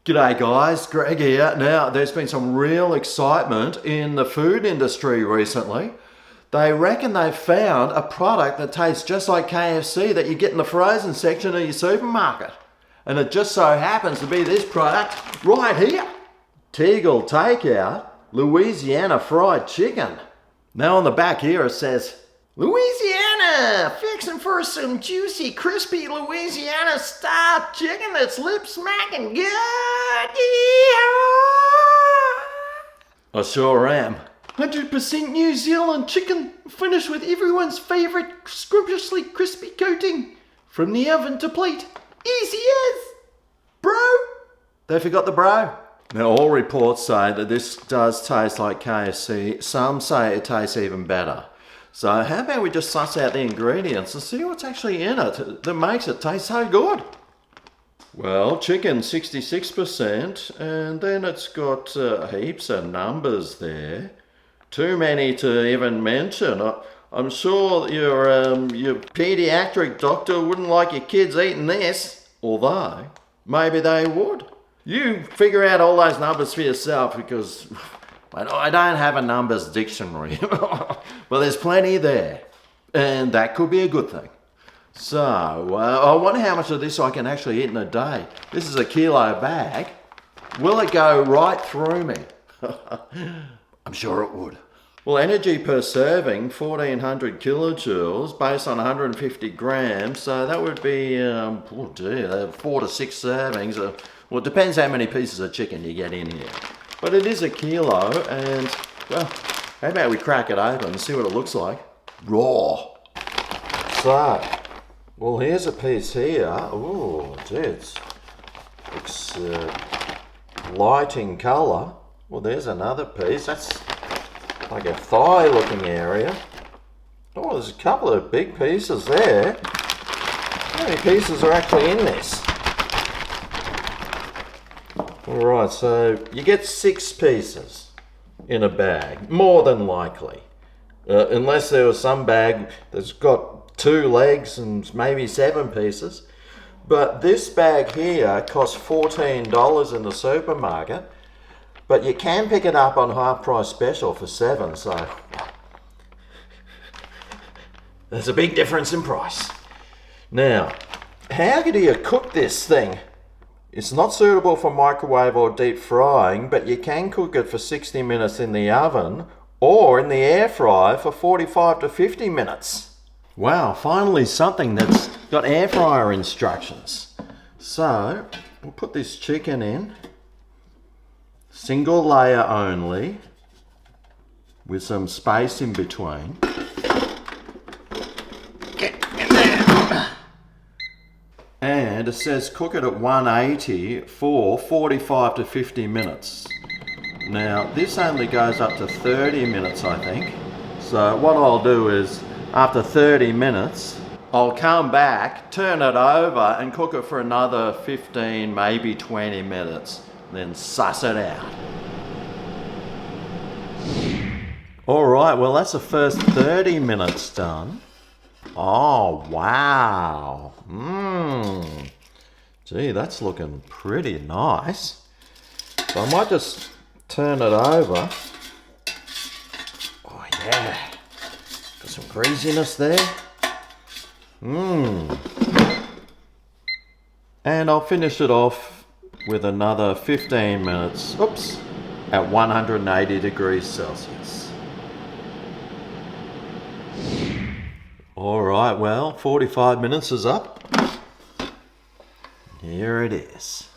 G'day guys, Greg here. Now, there's been some real excitement in the food industry recently. They reckon they've found a product that tastes just like KFC that you get in the frozen section of your supermarket. And it just so happens to be this product right here. Tegel Take Out Louisiana Fried Chicken. Now on the back here it says, Louisiana, fixing for some juicy, crispy Louisiana style chicken that's lip smacking good. I sure am. 100% New Zealand chicken, finished with everyone's favourite scrumptiously crispy coating. From the oven to plate, easy as. Bro. They forgot the bro. Now all reports say that this does taste like KFC. Some say it tastes even better. So how about we just suss out the ingredients and see what's actually in it that makes it taste so good? Well, chicken 66%, and then it's got heaps of numbers there. Too many to even mention. I'm sure your paediatric doctor wouldn't like your kids eating this, although maybe they would. You figure out all those numbers for yourself because I don't have a numbers dictionary. But there's plenty there, and that could be a good thing. So, I wonder how much of this I can actually eat in a day. This is a kilo bag. Will it go right through me? I'm sure it would. Well, energy per serving, 1400 kilojoules, based on 150 grams. So that would be, 4 to 6 servings. Well, it depends how many pieces of chicken you get in here. But it is a kilo, and, well, how about we crack it open and see what it looks like? Raw. So, well, here's a piece here. Oh, gee, it's light in colour. Well, there's another piece. That's like a thigh-looking area. Oh, there's a couple of big pieces there. How many pieces are actually in this? Alright, so you get 6 pieces in a bag, more than likely. Unless there was some bag that's got 2 legs and maybe 7 pieces. But this bag here costs $14 in the supermarket. But you can pick it up on half price special for 7, so there's a big difference in price. Now, how do you cook this thing? It's not suitable for microwave or deep frying, but you can cook it for 60 minutes in the oven or in the air fryer for 45 to 50 minutes. Wow, finally something that's got air fryer instructions. So, we'll put this chicken in. Single layer only, with some space in between. Get in there. And it says cook it at 180 for 45 to 50 minutes. Now, this only goes up to 30 minutes, I think. So what I'll do is, after 30 minutes, I'll come back, turn it over, and cook it for another 15, maybe 20 minutes. Then suss it out. Alright, well that's the first 30 minutes done. Oh, wow. Gee, that's looking pretty nice. So I might just turn it over. Oh yeah. Got some greasiness there. And I'll finish it off with another 15 minutes, at 180 degrees Celsius. Alright, well, 45 minutes is up. Here it is.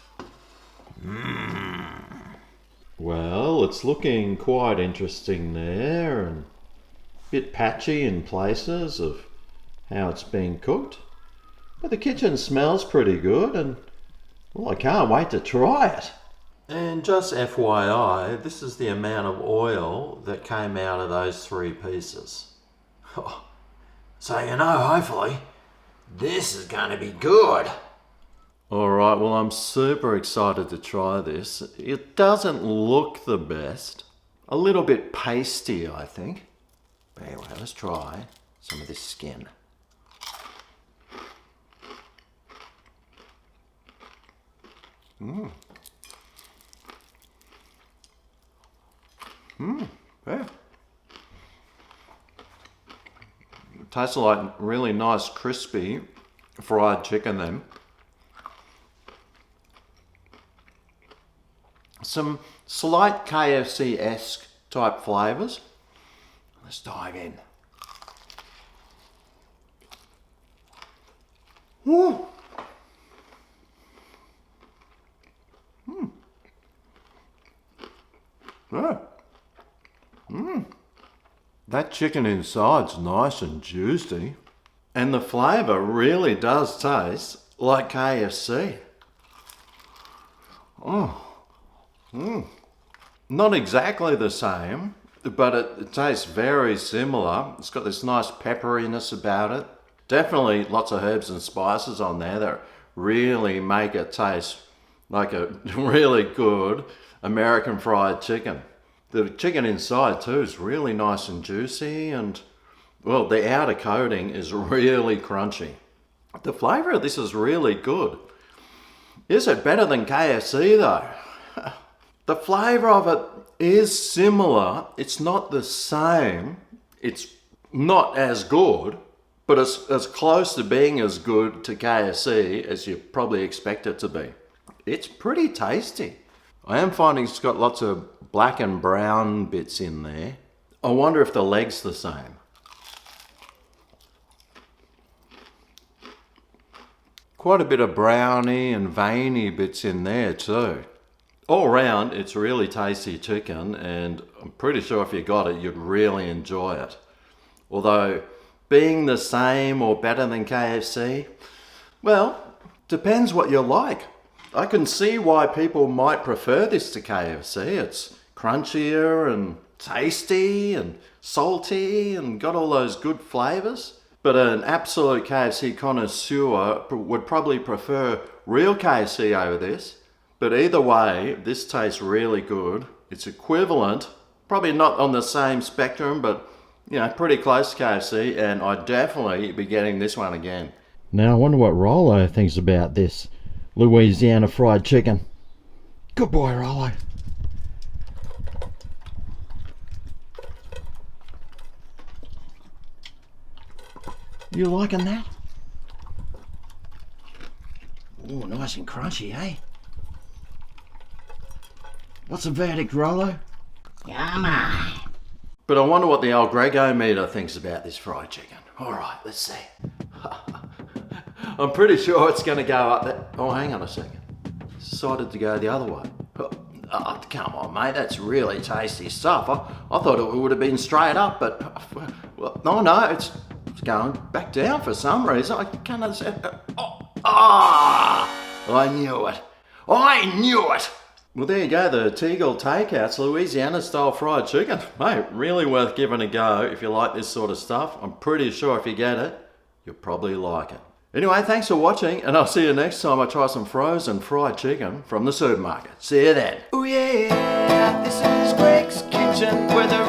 Well, it's looking quite interesting there, and a bit patchy in places of how it's been cooked. But the kitchen smells pretty good, and well, I can't wait to try it. And just FYI, this is the amount of oil that came out of those 3 pieces. So you know, hopefully, this is going to be good. Alright, well I'm super excited to try this. It doesn't look the best. A little bit pasty, I think. But anyway, let's try some of this skin. Yeah. Tastes like really nice, crispy fried chicken then. Some slight KFC-esque type flavours. Let's dive in. Woo. Yeah. That chicken inside's nice and juicy. And the flavour really does taste like KFC. Not exactly the same, but it tastes very similar. It's got this nice pepperiness about it. Definitely lots of herbs and spices on there that really make it taste like a really good American fried chicken. The chicken inside too is really nice and juicy, and well, the outer coating is really crunchy. The flavour of this is really good. Is it better than KFC though? The flavour of it is similar. It's not the same. It's not as good, but it's as close to being as good to KFC as you probably expect it to be. It's pretty tasty. I am finding it's got lots of black and brown bits in there. I wonder if the leg's the same. Quite a bit of browny and veiny bits in there too. All round, it's really tasty chicken, and I'm pretty sure if you got it, you'd really enjoy it. Although, being the same or better than KFC, well, depends what you like. I can see why people might prefer this to KFC. It's crunchier and tasty and salty and got all those good flavours. But an absolute KFC connoisseur would probably prefer real KFC over this. But either way, this tastes really good. It's equivalent, probably not on the same spectrum, but you know, pretty close to KFC, and I'd definitely be getting this one again. Now I wonder what Rollo thinks about this Louisiana fried chicken. Good boy, Rollo. You liking that? Oh, nice and crunchy, eh? What's the verdict, Rollo? Yummy. But I wonder what the old Grego meter thinks about this fried chicken. Alright, let's see. I'm pretty sure it's going to go up there. Oh, hang on a second. It's decided to go the other way. Oh, come on, mate. That's really tasty stuff. I thought it would have been straight up, but... Well, no, it's going back down for some reason. I can't understand. I knew it. I knew it. Well, there you go, the Tegel Take Outs, Louisiana style fried chicken. Mate, really worth giving a go if you like this sort of stuff. I'm pretty sure if you get it, you'll probably like it. Anyway, thanks for watching, and I'll see you next time I try some frozen fried chicken from the supermarket. See you then. Oh yeah, this is Greg's Kitchen, where the